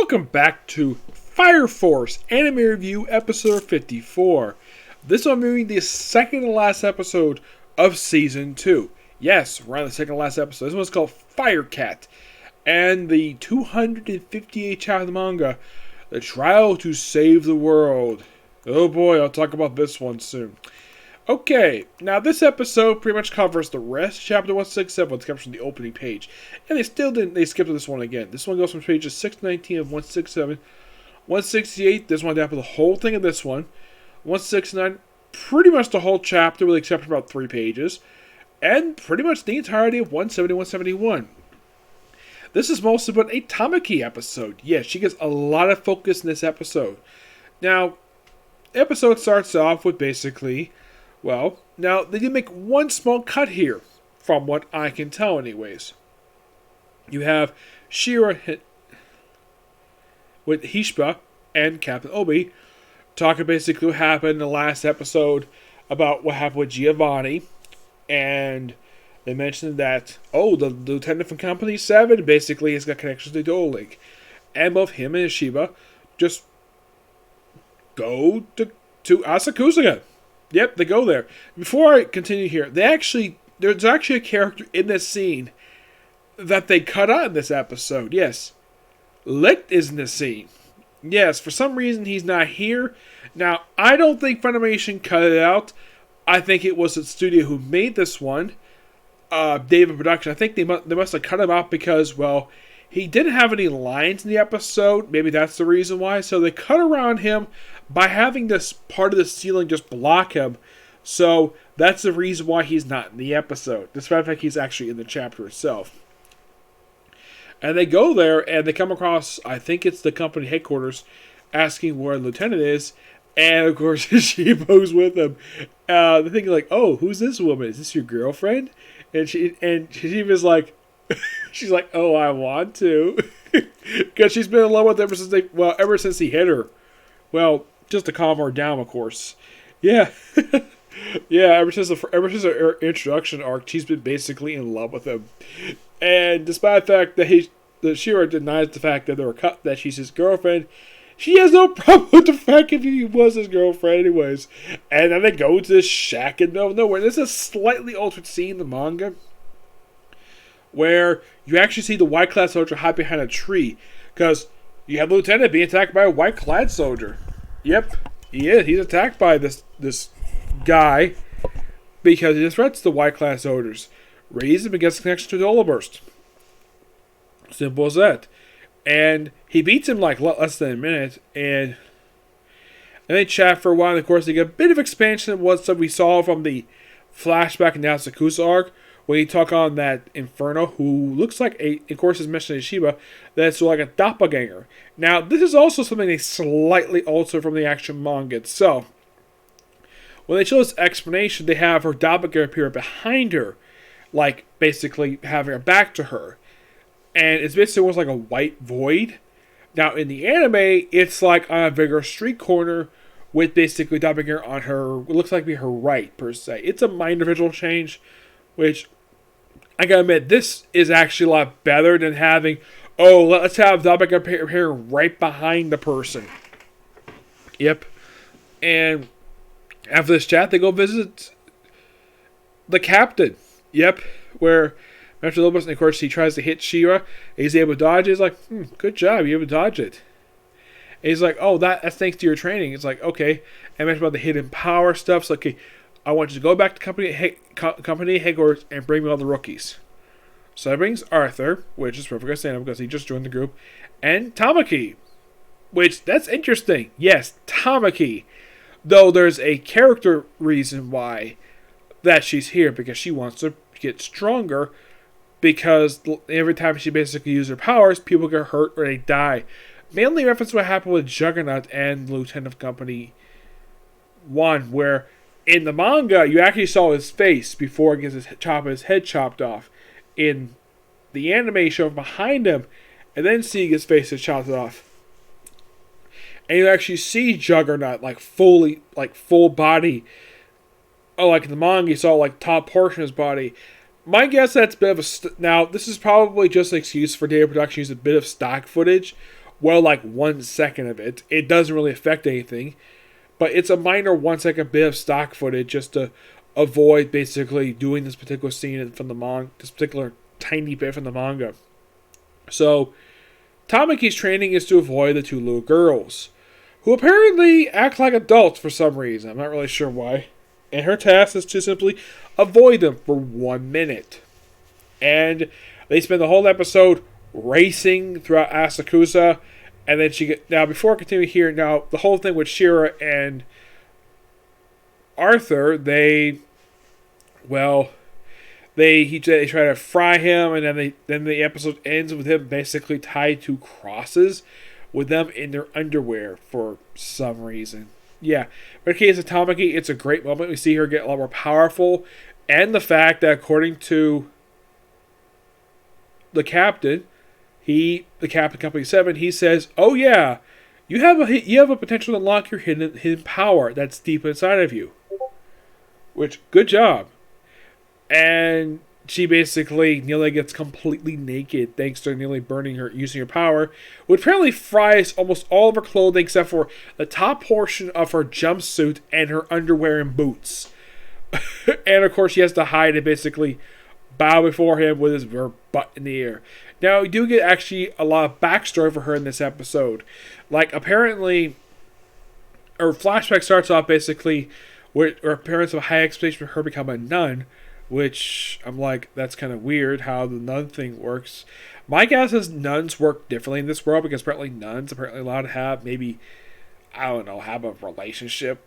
Welcome back to Fire Force Anime Review Episode 54. This one being the second to last episode of Season 2. Yes, we're on the second to last episode. This one's called Firecat. And the 258th chapter of the manga, The Trial to Save the World. Oh boy, I'll talk about this one soon. Okay, now this episode pretty much covers the rest of chapter 167, which comes from the opening page. And they skipped this one again. This one goes from pages 619 of 167, 168, this one down for the whole thing of this one, 169, pretty much the whole chapter, with the exception of about 3 pages, and pretty much the entirety of 170, 171. This is mostly about a Tamaki episode. Yeah, she gets a lot of focus in this episode. Now, the episode starts off with basically... Well, now, they did make one small cut here, from what I can tell anyways. You have Shira with Hishba and Captain Obi talking basically what happened in the last episode about what happened with Giovanni. And they mentioned that, the lieutenant from Company 7 basically has got connections to Dual Link. And both him and Shiba just go to Asakusa. Yep, they go there. Before I continue here, there's actually a character in this scene that they cut out in this episode. Yes, Licht is in this scene. Yes, for some reason he's not here. Now, I don't think Funimation cut it out. I think it was the studio who made this one, David Production. I think they must have cut him out because, well, he didn't have any lines in the episode. Maybe that's the reason why. So they cut around him by having this part of the ceiling just block him. So that's the reason why he's not in the episode, despite the fact he's actually in the chapter itself. And they go there and they come across, I think it's the company headquarters, asking where the lieutenant is. And of course, Shibo's with him. They're thinking like, "Oh, who's this woman? Is this your girlfriend?" And Shiba's like, she's like, "Oh, I want to," because she's been in love with him ever since he hit her. Well, just to calm her down, of course. Yeah, yeah. Ever since her introduction arc, she's been basically in love with him. And despite the fact that Shira denies the fact that she's his girlfriend, she has no problem with the fact if he was his girlfriend, anyways. And then they go to this shack in the middle of nowhere. This is a slightly altered scene in the manga, where you actually see the white-clad soldier hide behind a tree, because you have the lieutenant being attacked by a white-clad soldier. Yep, he is. He's attacked by this guy because he disrupts the white-clad soldiers. Raise him against the connection to the Ola Burst. Simple as that. And he beats him like less than a minute, and they chat for a while, and of course they get a bit of expansion of what we saw from the flashback in the Asakusa arc, when he took on that Inferno, who looks like of course, is mentioned in Shiba, that's like a doppelganger. Now, this is also something they slightly alter from the action manga itself. When they show this explanation, they have her doppelganger appear behind her, like basically having her back to her. And it's basically almost like a white void. Now, in the anime, it's like on a bigger street corner with basically doppelganger on her, what looks like to be her right, per se. It's a minor visual change, which... I gotta admit, this is actually a lot better than having, let's have doppelganger appear right behind the person. Yep. And after this chat, they go visit the captain. Yep. Where, after a little bit, of course, he tries to hit Shira. He's able to dodge it. He's like, good job, you're able to dodge it. And he's like, that's thanks to your training. It's like, okay. And I mentioned about the hidden power stuff. So, okay, I want you to go back to company headquarters and bring me all the rookies. So that brings Arthur, which is perfectly understandable because he just joined the group, and Tamaki, which, that's interesting. Yes, Tamaki. Though there's a character reason why that she's here, because she wants to get stronger, because every time she basically uses her powers, people get hurt or they die. Mainly reference to what happened with Juggernaut and Lieutenant of Company 1, where in the manga, you actually saw his face before he gets his head chopped off. In the anime, show behind him, and then seeing his face is chopped off. And you actually see Juggernaut, full body. Like in the manga, you saw, top portion of his body. My guess that's a bit of now, this is probably just an excuse for Data Production to use a bit of stock footage, well, like 1 second of it. It doesn't really affect anything, but it's a minor 1 second bit of stock footage just to avoid basically doing this particular scene from the manga, this particular tiny bit from the manga. So, Tamaki's training is to avoid the two little girls, who apparently act like adults for some reason. I'm not really sure why. And her task is to simply avoid them for 1 minute. And they spend the whole episode racing throughout Asakusa. And then now before I continue here, now the whole thing with Shira and Arthur, they try to fry him, and then the episode ends with him basically tied to crosses with them in their underwear for some reason. Yeah, but in the case of Tamaki, it's a great moment. We see her get a lot more powerful, and the fact that according to the captain, the captain company 7, he says, "Oh yeah, you have a potential to unlock your hidden power that's deep inside of you." Which, good job. And she basically nearly gets completely naked thanks to nearly burning her using her power, which apparently fries almost all of her clothing except for the top portion of her jumpsuit and her underwear and boots. And of course she has to hide and basically bow before him with her butt in the air. Now, we do get actually a lot of backstory for her in this episode. Like, apparently, her flashback starts off basically with her parents have high expectations for her to become a nun, which I'm like, that's kind of weird how the nun thing works. My guess is nuns work differently in this world because apparently nuns apparently allowed to have have a relationship.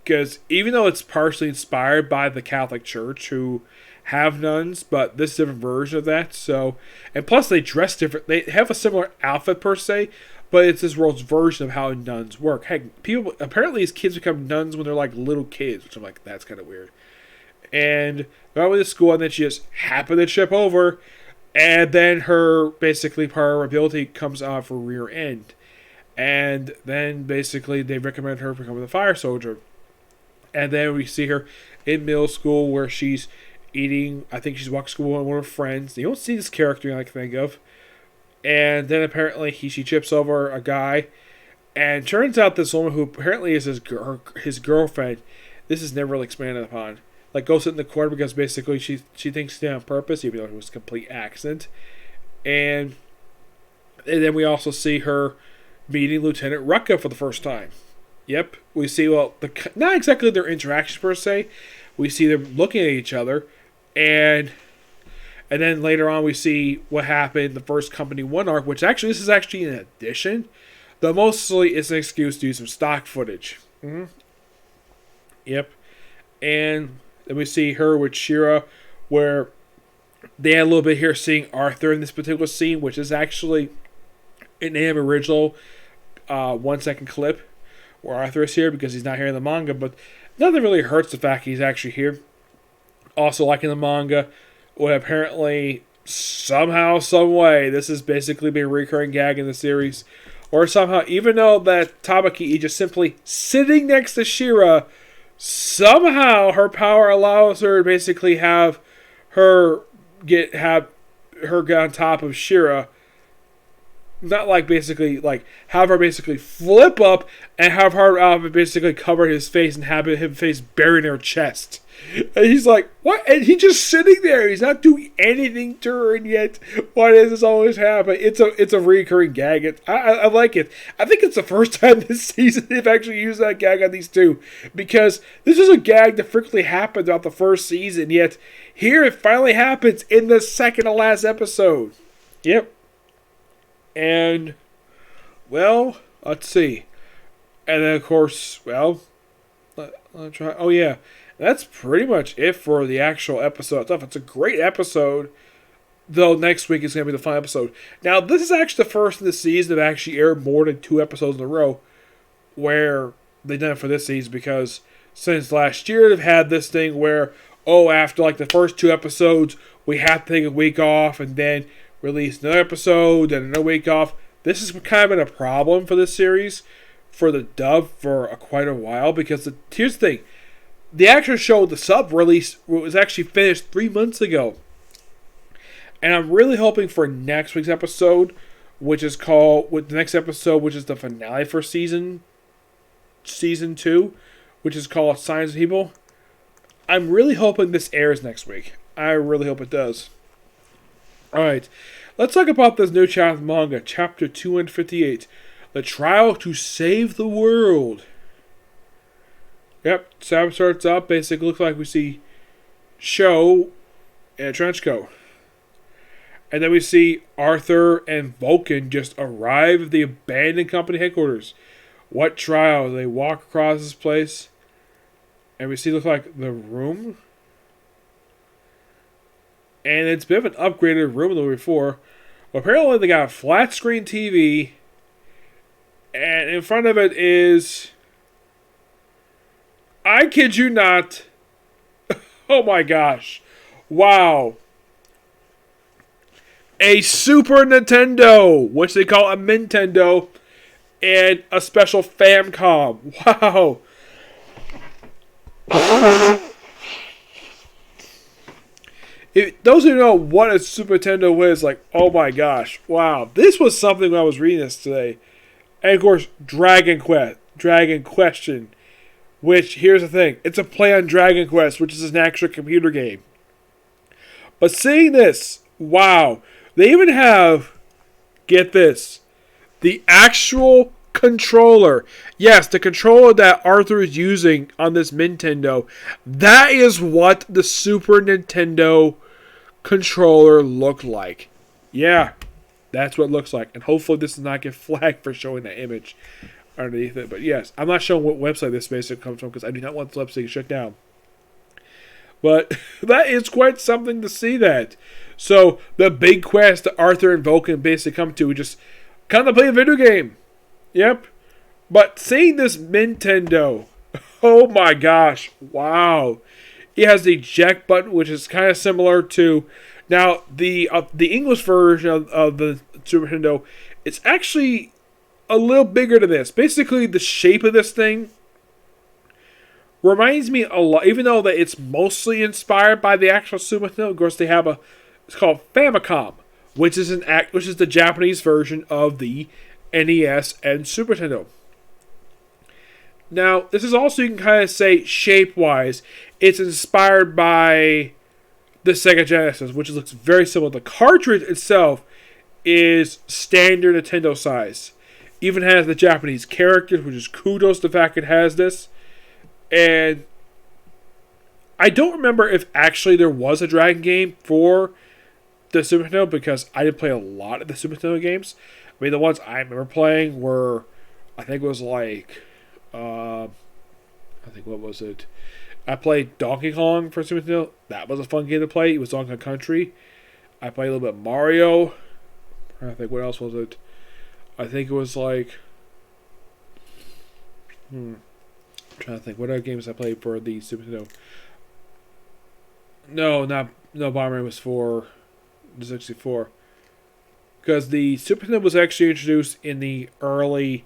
Because even though it's partially inspired by the Catholic Church who have nuns, but this is a different version of that. So, and plus they dress different. They have a similar outfit per se, but it's this world's version of how nuns work. Heck, apparently these kids become nuns when they're like little kids, which I'm like, that's kind of weird. And they're out with the school, and then she just happened to trip over, and then her basically part of her ability comes off her rear end, and then basically they recommend her becoming a fire soldier. And then we see her in middle school where she's eating. I think she's walking to school with one of her friends. You don't see this character I can think of. And then apparently she trips over a guy, and turns out this woman who apparently is his girlfriend. This is never really expanded upon. Like, goes sit in the corner because basically she thinks she's on purpose, even though it was a complete accident. And then we also see her meeting Lieutenant Rucka for the first time. Yep, we see, not exactly their interaction per se. We see them looking at each other, and then later on we see what happened in the first Company 1 arc, which actually, this is actually an addition, though mostly it's an excuse to use some stock footage. Mm-hmm. Yep. And then we see her with Shira, where they had a little bit here seeing Arthur in this particular scene, which is actually an original 1 second clip where Arthur is here because he's not here in the manga, but nothing really hurts the fact he's actually here. Also, like in the manga, what apparently somehow, some way, this has basically been a recurring gag in the series, or somehow, even though that Tamaki is just simply sitting next to Shira, somehow her power allows her to basically have her get on top of Shira. Not like basically, like, have her basically flip up and have her basically cover his face and have his face buried in her chest. And he's like, what? And he's just sitting there. He's not doing anything to her, and yet, why does this always happen? It's a recurring gag. I like it. I think it's the first time this season they've actually used that gag on these two. Because this is a gag that frequently happened throughout the first season, yet here it finally happens in the second to last episode. Yep. And, well, let's see. And then, of course, well, let's try. Oh, yeah. That's pretty much it for the actual episode stuff. It's a great episode, though next week is going to be the final episode. Now, this is actually the first in the season that actually aired more than 2 episodes in a row, where they've done it for this season, because since last year, they've had this thing where, after like the first 2 episodes, we have to take a week off, and then release another episode and another week off. This has kind of been a problem for this series, for the dub, for quite a while, because here's the thing. The actual show, the sub release, was actually finished 3 months ago. And I'm really hoping for next week's episode, which is called with the next episode, which is the finale for season 2, which is called Signs of People. I'm really hoping this airs next week. I really hope it does. Alright, let's talk about this new chapter of manga, chapter 258. The Trial to Save the World. Yep, Sam starts up. Basically looks like we see Sho in a trench coat. And then we see Arthur and Vulcan just arrive at the abandoned company headquarters. What trial? They walk across this place. And we see, look like the room. And it's a bit of an upgraded room than before. Well, apparently they got a flat screen TV. And in front of it is... I kid you not. Oh my gosh. Wow. A Super Nintendo, which they call a Nintendo, and a special Famicom. Wow. If those who know what a Super Nintendo is, like, oh my gosh, wow. This was something when I was reading this today. And of course, Dragon Question, which, here's the thing, it's a play on Dragon Quest, which is an actual computer game. But seeing this, wow. They even have, get this, the actual controller. Yes, the controller that Arthur is using on this Nintendo. That is what the Super Nintendo controller looked like. Yeah, that's what it looks like. And hopefully this does not get flagged for showing that image underneath it. But yes, I'm not showing what website this basically comes from because I do not want this website to shut down. But that is quite something to see that. So, the big quest that Arthur and Vulcan basically come to, just kind of play a video game. Yep. But seeing this Nintendo, oh my gosh, wow. It has the eject button, which is kind of similar to, now, the English version of the Super Nintendo, it's actually a little bigger than this. Basically, the shape of this thing reminds me a lot, even though that it's mostly inspired by the actual Super Nintendo. Of course, they have it's called Famicom, which is the Japanese version of the NES and Super Nintendo. Now, this is also, you can kind of say, shape-wise, it's inspired by the Sega Genesis, which looks very similar. The cartridge itself is standard Nintendo size. Even has the Japanese characters, which is kudos to the fact it has this. And I don't remember if actually there was a Dragon game for the Super Nintendo because I didn't play a lot of the Super Nintendo games. I mean, the ones I remember playing were, I think it was like, what was it? I played Donkey Kong for Super Nintendo. That was a fun game to play. It was Donkey Kong Country. I played a little bit of Mario. I think what else was it? I think it was like, I'm trying to think. What other games I played for the Super Nintendo? No, Bomberman was for the 64. Because the Super Nintendo was actually introduced in the early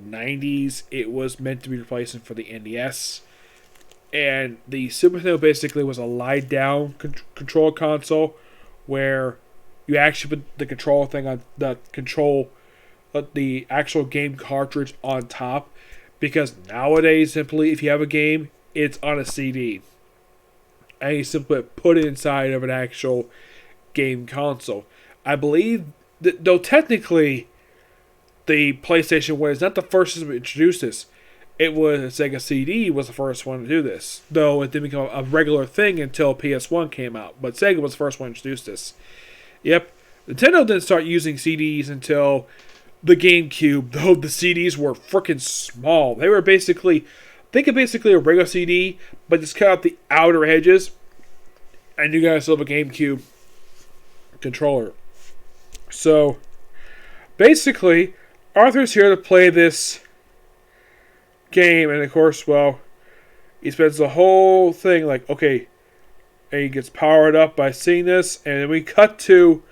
90s. It was meant to be replacing for the NES. And the Super Nintendo basically was a lie-down control console where you actually put the control thing on the the actual game cartridge on top. Because nowadays, simply, if you have a game, it's on a CD. And you simply put it inside of an actual game console. I believe, though technically, the PlayStation 1 is not the first to introduce this. It was Sega CD was the first one to do this. Though it didn't become a regular thing until PS1 came out. But Sega was the first one to introduce this. Yep. Nintendo didn't start using CDs until the GameCube, though the CDs were freaking small. They were basically, think of basically a regular CD, but just cut out the outer edges, and you guys still have a GameCube controller. So, basically, Arthur's here to play this game, and of course, well, he spends the whole thing like, okay, and he gets powered up by seeing this, and then we cut to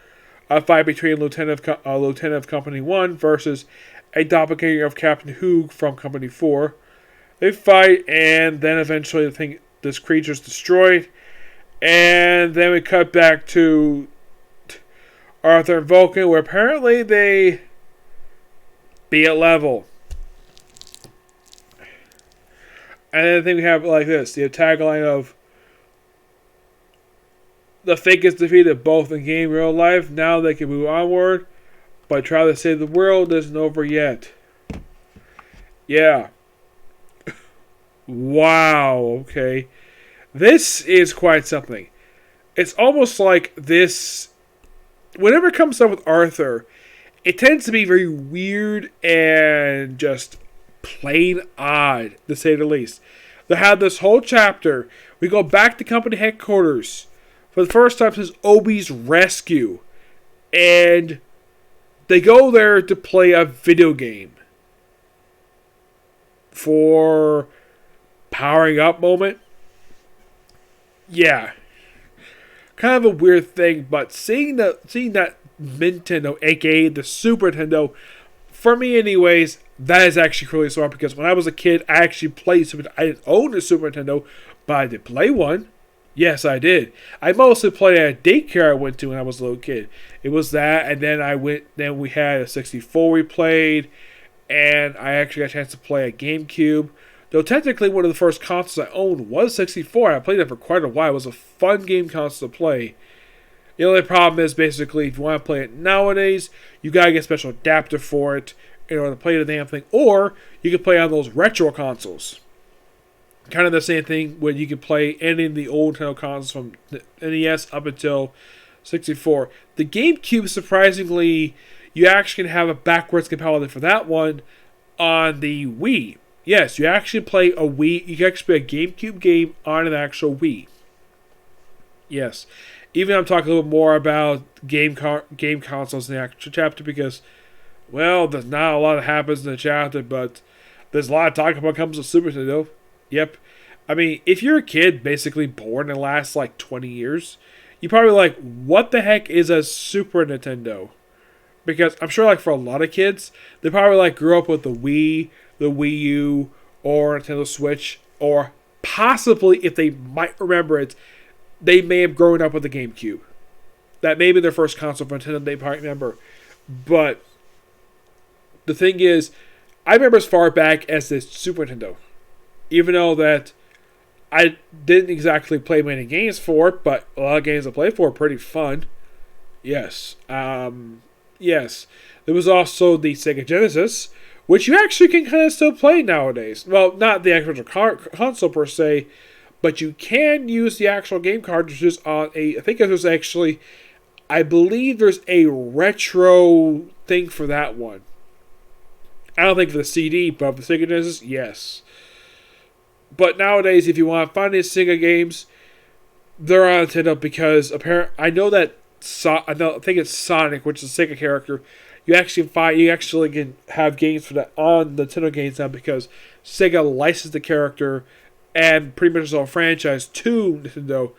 a fight between Lieutenant of Company 1 versus a doppelganger of Captain Hoog from Company 4. They fight, and then eventually this creature's destroyed. And then we cut back to Arthur and Vulcan, where apparently they be at level. And then I think we have like this, the tagline of the fake is defeated both in game and real life. Now they can move onward, but try to save the world isn't over yet. Yeah. Wow, okay. This is quite something. It's almost like this, whenever it comes up with Arthur, it tends to be very weird and just plain odd, to say the least. They have this whole chapter. We go back to company headquarters for the first time since Obi's rescue. And they go there to play a video game. For powering up moment. Yeah. Kind of a weird thing, but seeing that Nintendo, aka the Super Nintendo, for me anyways, that is actually really smart because when I was a kid, I actually played Super Nintendo. I didn't own a Super Nintendo, but I did play one. Yes, I did. I mostly played at a daycare I went to when I was a little kid. It was that, and then we had a 64 we played, and I actually got a chance to play a GameCube. Though technically one of the first consoles I owned was 64. I played it for quite a while. It was a fun game console to play. The only problem is basically if you want to play it nowadays, you gotta get a special adapter for it in order to play the damn thing. Or you can play on those retro consoles. Kind of the same thing when you can play any of the old Nintendo consoles from NES up until 64. The GameCube, surprisingly, you actually can have a backwards compatibility for that one on the Wii. Yes, you actually play a Wii. You can actually play a GameCube game on an actual Wii. Yes. Even I'm talking a little more about game consoles in the actual chapter because, well, there's not a lot that happens in the chapter, but there's a lot of talk about comes to Super Nintendo. Yep. I mean, if you're a kid basically born in the last, 20 years, you're probably like, what the heck is a Super Nintendo? Because I'm sure, for a lot of kids, they probably, grew up with the Wii, the Wii U, or Nintendo Switch, or possibly, if they might remember it, they may have grown up with the GameCube. That may be their first console for Nintendo they probably remember. But the thing is, I remember as far back as the Super Nintendo. Even though that I didn't exactly play many games for it, but a lot of games I played for are pretty fun. Yes. Yes. There was also the Sega Genesis, which you actually can kind of still play nowadays. Well, not the actual console per se, but you can use the actual game cartridges on I think there's actually, I believe there's a retro thing for that one. I don't think for the CD, but for the Sega Genesis, yes. But nowadays, if you want to find these Sega games, they're on Nintendo because apparently I know that I think it's Sonic, which is a Sega character. You actually can have games for that on Nintendo games now because Sega licensed the character and pretty much the whole franchise to Nintendo.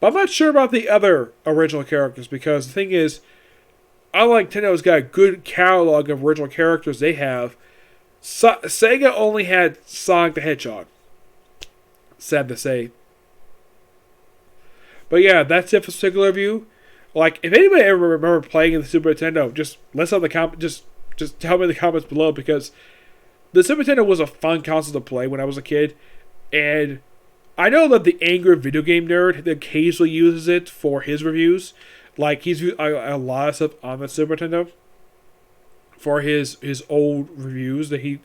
But I'm not sure about the other original characters because the thing is, unlike Nintendo's got a good catalog of original characters they have, Sega only had Sonic the Hedgehog. Sad to say. But yeah, that's it for this particular review. If anybody ever remember playing in the Super Nintendo, just let us know just tell me in the comments below because the Super Nintendo was a fun console to play when I was a kid. And I know that the Angry Video Game Nerd occasionally uses it for his reviews. He's used a lot of stuff on the Super Nintendo for his old reviews that he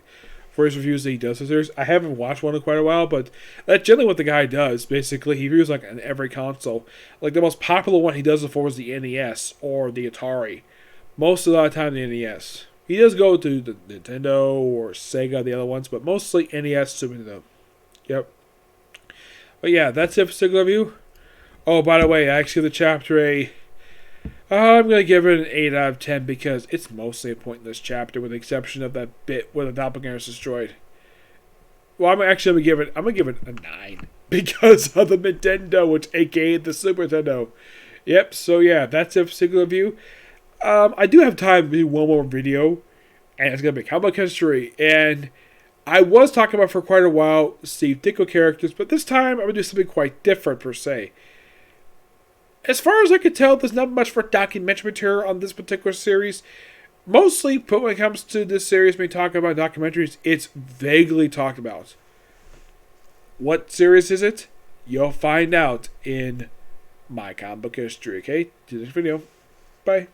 does for series. I haven't watched one in quite a while, but that's generally what the guy does. Basically, he reviews on every console. The most popular one he does it for is the NES or the Atari. Most of the time, the NES. He does go to the Nintendo or Sega, the other ones, but mostly NES, Super Nintendo. Yep. But yeah, that's it for this review. Oh, by the way, I actually give the chapter I'm going to give it an 8 out of 10 because it's mostly a pointless chapter with the exception of that bit where the doppelganger is destroyed. Well, I'm going to give it a 9 because of the Nintendo, which aka the Super Nintendo. Yep, so yeah, that's it for single review. I do have time to do one more video, and it's going to be comic history, and I was talking about for quite a while Steve Ditko characters, but this time I'm going to do something quite different per se. as far as I could tell, there's not much for documentary material on this particular series. Mostly, but when it comes to this series, when we talk about documentaries, it's vaguely talked about. What series is it? You'll find out in my comic book history, okay? See you next video. Bye.